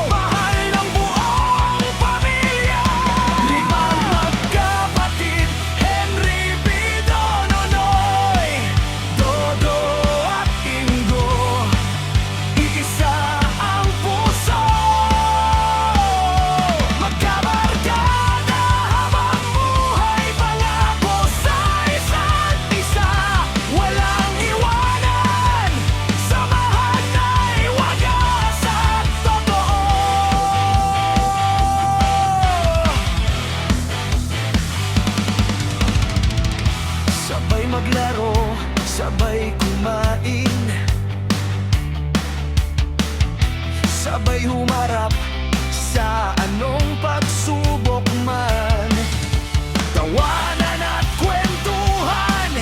mahal ng buong pamilya. 5 magkapatid, Henry, Bido, Nonoy, Dodo at Ingo, iisa ang puso. Magkabarkada habang buhay, pangako sa isa't isa, walang iwanan. Samahan ay wagas at totoo. Sabay maglaro, sabay kumain, sabay humarap sa anong pagsubok man. Tawanan at kwentuhan,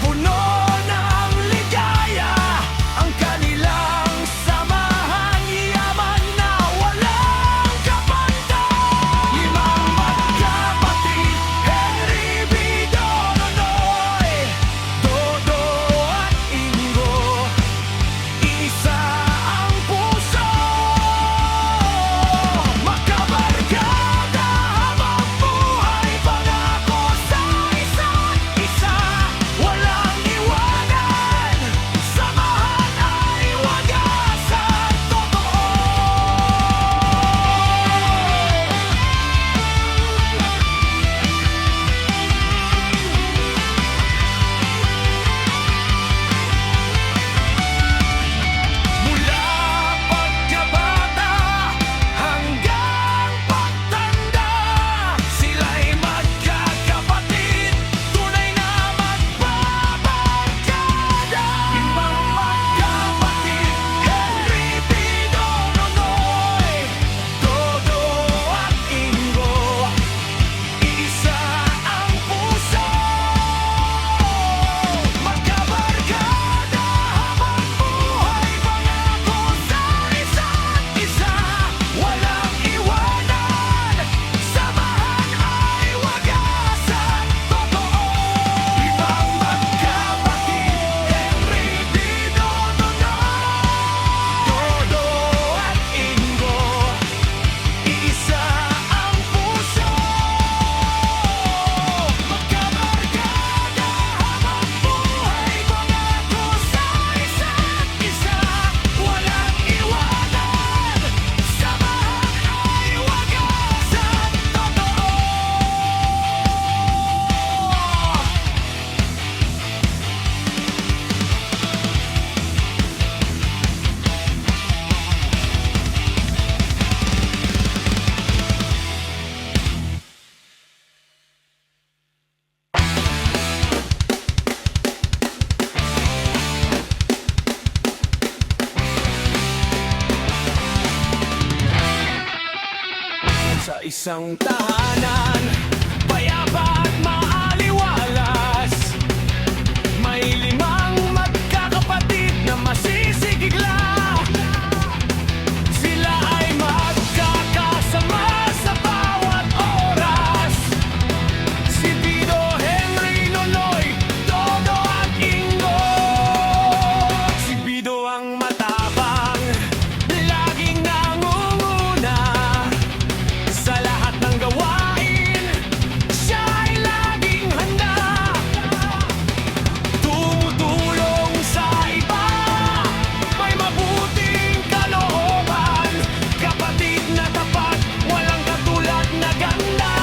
puno ng ligaya. Ang kanilang samahan, yaman na walang kapantay. 5 magkapatid, Henry, Bido, Nonoy, Dodo at Ingo, isa ang puso. Magkabarkada habang buhay, pangako isang tahanan, payapa at maaliwalas. May 5 magkakapatid na masisigla. Sila ay magkakasama sa bawat oras. Si Bido, Henry, Nonoy, Dodo at Ingo. Si Bido ang matapang, laging nangunguna sa lahat ng gawain. Siya ay laging handa, tumutulong sa iba, may mabuting kalooban. Kapatid na tapat, walang katulad na ganda.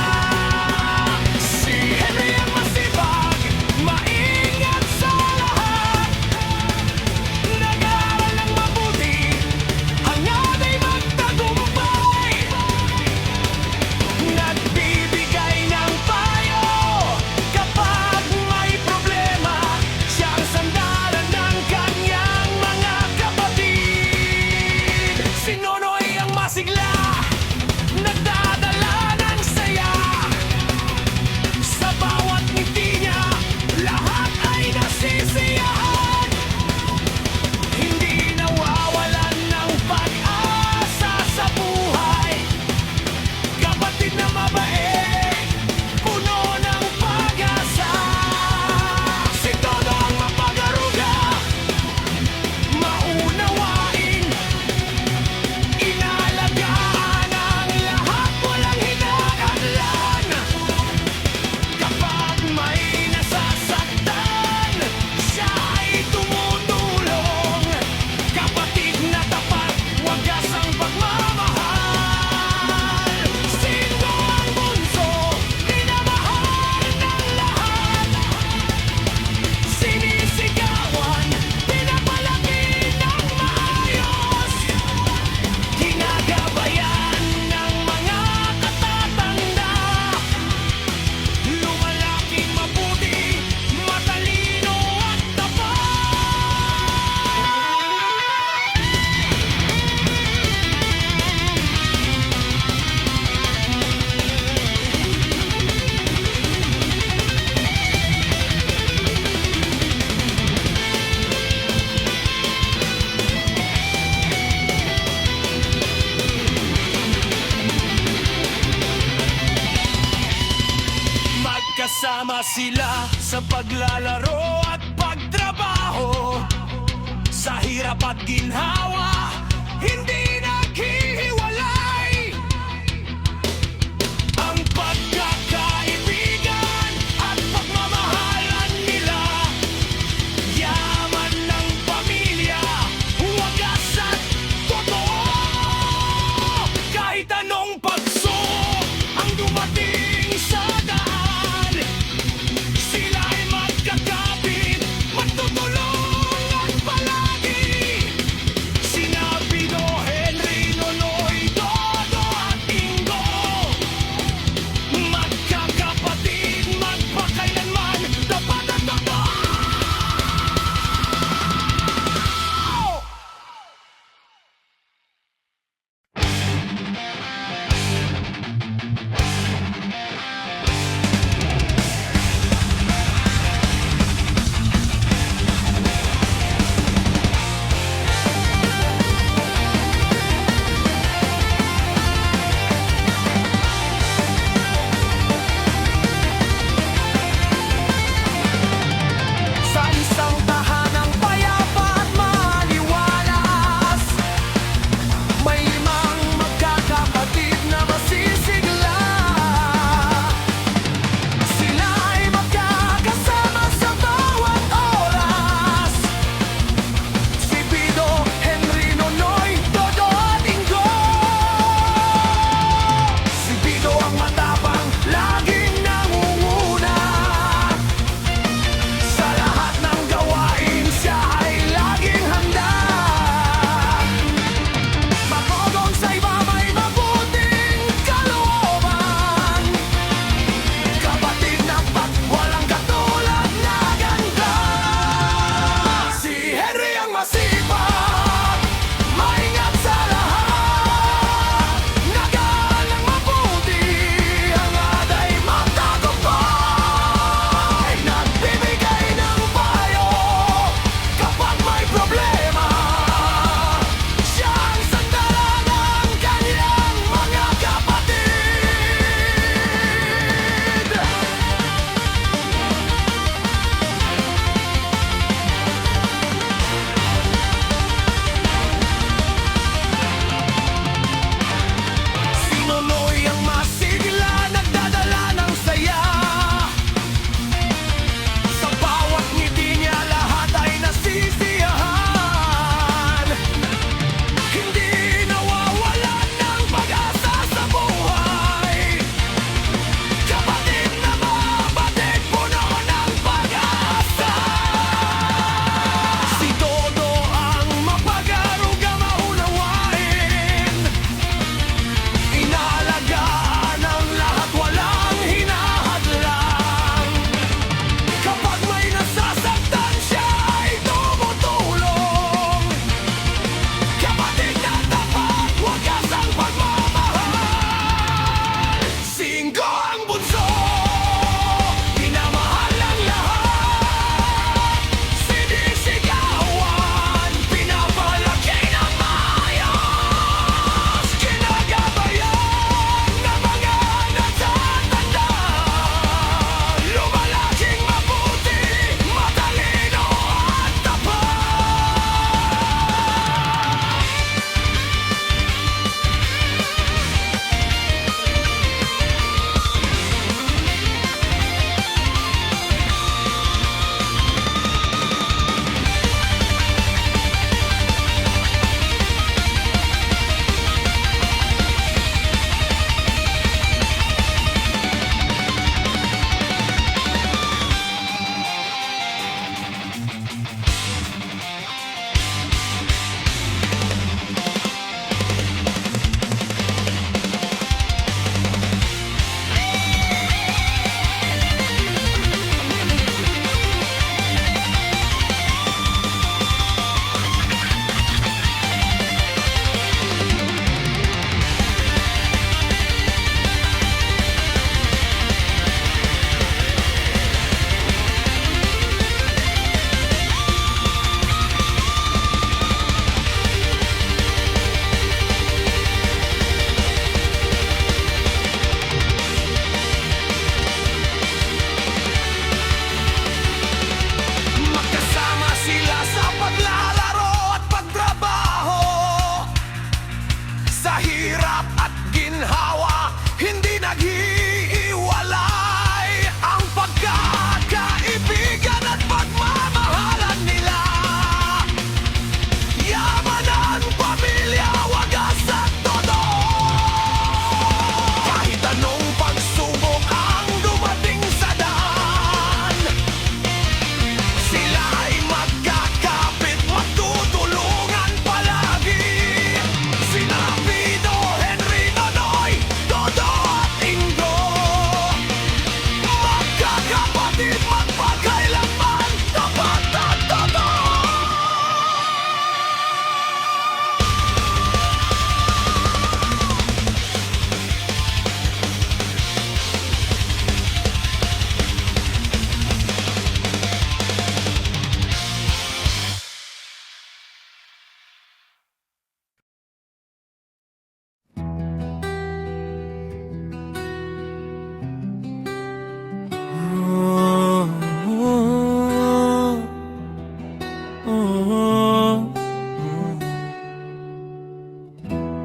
Si Henry ang masipag, maingat sa lahat. Nag-aaral ng mabuti, hangad ay magtagumpay. Nagbibigay ng payo kapag may problema. Siya ang sandalan ng kanyang mga kapatid. Si Nonoy ang masigla, nagdadala ng saya. Sa bawat ngiti niya, lahat ay nasisiyahan. Hindi nawawalan ng pag-asa sa buhay. Kapatid na mabait, puno ng pag-asa. Si Dodo ang mapag-aruga, maunawain. Inalagaan ang lahat, walang hinahanglan. Kapag may nasasaktan, siya ay tumutulong. Kapatid na tapat, wagas ang pagmamahal. Sino ang bunso, minamahal ng lahat. Sinisigawan, pinapalaki ng maayos. Ginagabayan ng mga katatanda. Lumalaking mabuti, matalino at tapat. Magkasama sila sa paglalaro at pagtrabaho. Sa hirap at ginhawa, hindi naghihiwalay. Ang pagkakaibigan at pagmamahalan nila, yaman ng pamilya, wagas at totoo. Kahit anong pagsubok ang dumating sa daan, sila ay magkakapit, magtutulungan palagi. Sina Bido, hirap at ginhawa, hindi naghihiwalay ang pagkakaibigan at pagmamahalan nila. Yaman ang pamilya, wagas at todo. Kahit anong pagsubok ang dumating sa daan, sila ay magkakapit, magtutulungan palagi. Sina Pido, Henry, Nonoy, Dodo at Ingo, magkakapatid, magpagkailanman, tapat at totoo.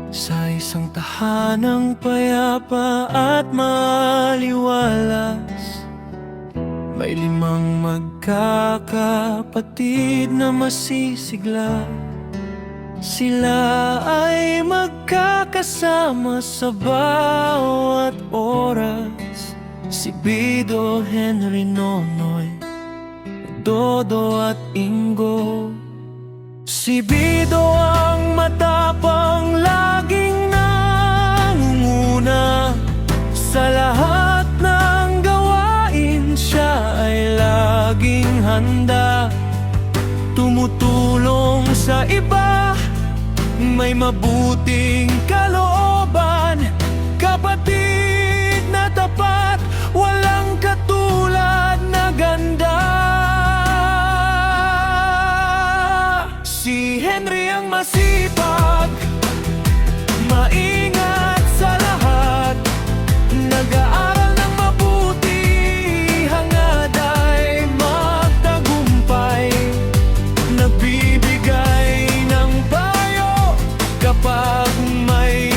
Sa isang tahanang payapa at maliwalas, may 5 magkakapatid na masisigla. Sila ay magkakasama sa bawat oras. Si Bido, Henry, Nonoy, Dodo at Ingo. Si Bido ang matapang, laging nangunguna. Sa lahat ng gawain, siya ay laging handa. Tumutulong sa iba, may mabuting kalooban. Kapatid na tapat, walang katulad na ganda. Si Henry ang masipag, maingat sa lahat, nag-aaral ng mabuti, hangad ay magtagumpay. Nagbibigay ng payo kapag may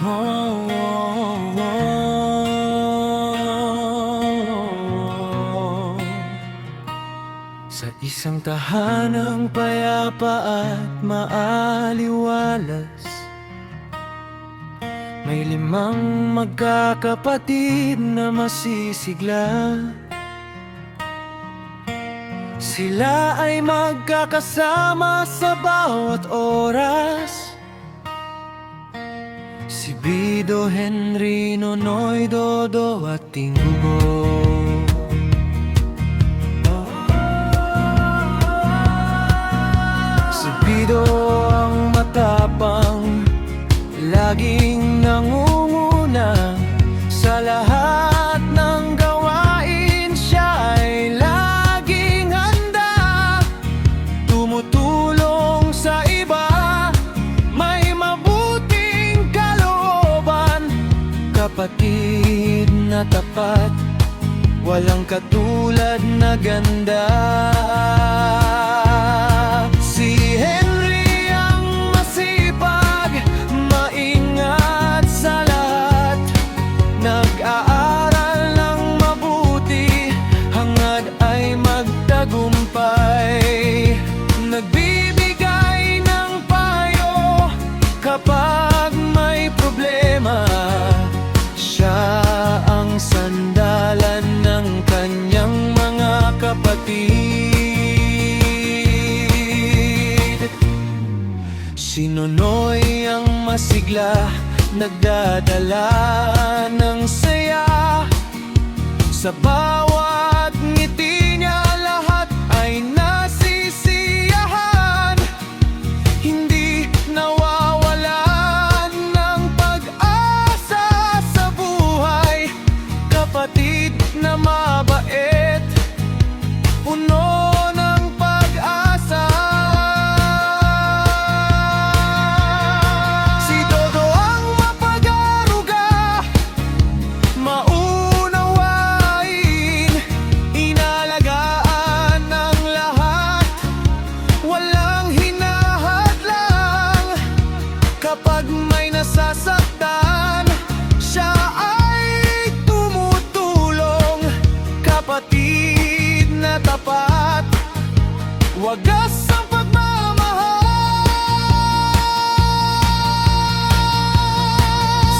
Sa isang tahanang payapa at maaliwalas, may 5 magkakapatid na masisigla. Sila ay magkakasama sa bawat oras. Si Bido, Henry, Nonoy, Dodo at Tinggo. Si Bido ang matapang, laging nangunguna sa lahat ng gawain. Siya ay laging handa, tumutulong sa iba, may mabuting kalooban. Kapatid na tapat, walang katulad na ganda. Si Henry ang masipag, maingat sa lahat, nag-aaral ng mabuti, hangad ay magtagumpay. Nagbibigay ng payo kapag may problema, siya ang sandalan ng kanyang mga kapatid. Si Nonoy ang masigla, nagdadala ng saya. Sa bawat ngiti niya, lahat ay nasisiyahan. Hindi nawawalan ng pag-asa sa buhay. Kapatid na mabait, puno ng pag-asa. Si Dodo ang mapag-aruga, maunawain, inalagaan ng lahat, walang hinahadlang. Kapag may nasasaktan, siya ay tumutulong. Kapatid na tapat, wagas ang pagmamahal.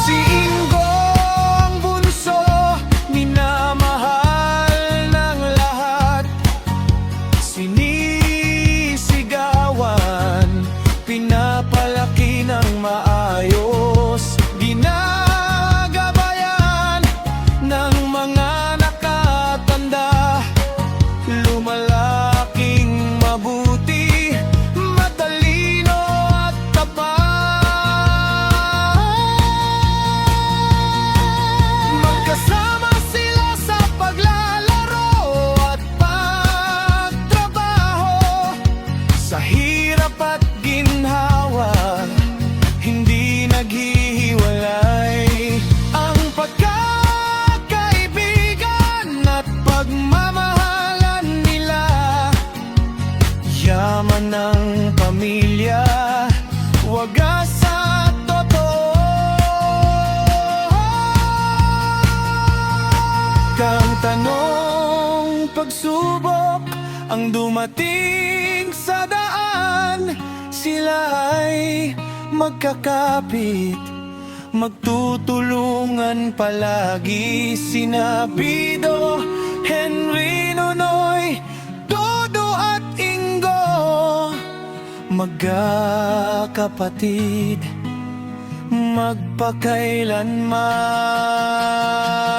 Si Ingo ang bunso, minamahal ng lahat. Sinisigawan, pinapalaki ng maayos, ginagabayan ng mga nakatanda. Lumalaking mabuti, matalino at tapat. Magkasama sila sa paglalaro at pagtrabaho. Sa hirap at ginhawa, hindi naghihiwalay. Ang pagkakaibigan at pagmamahalan nila, yaman ng pamilya, wagas at totoo. Kang tanong, pagsubok ang dumating sa daan, sila ay magkakapit, magtutulungan palagi. Sina Bido, Henry, Nonoy, Dodo at Ingo, magkakapatid, magpakailanman.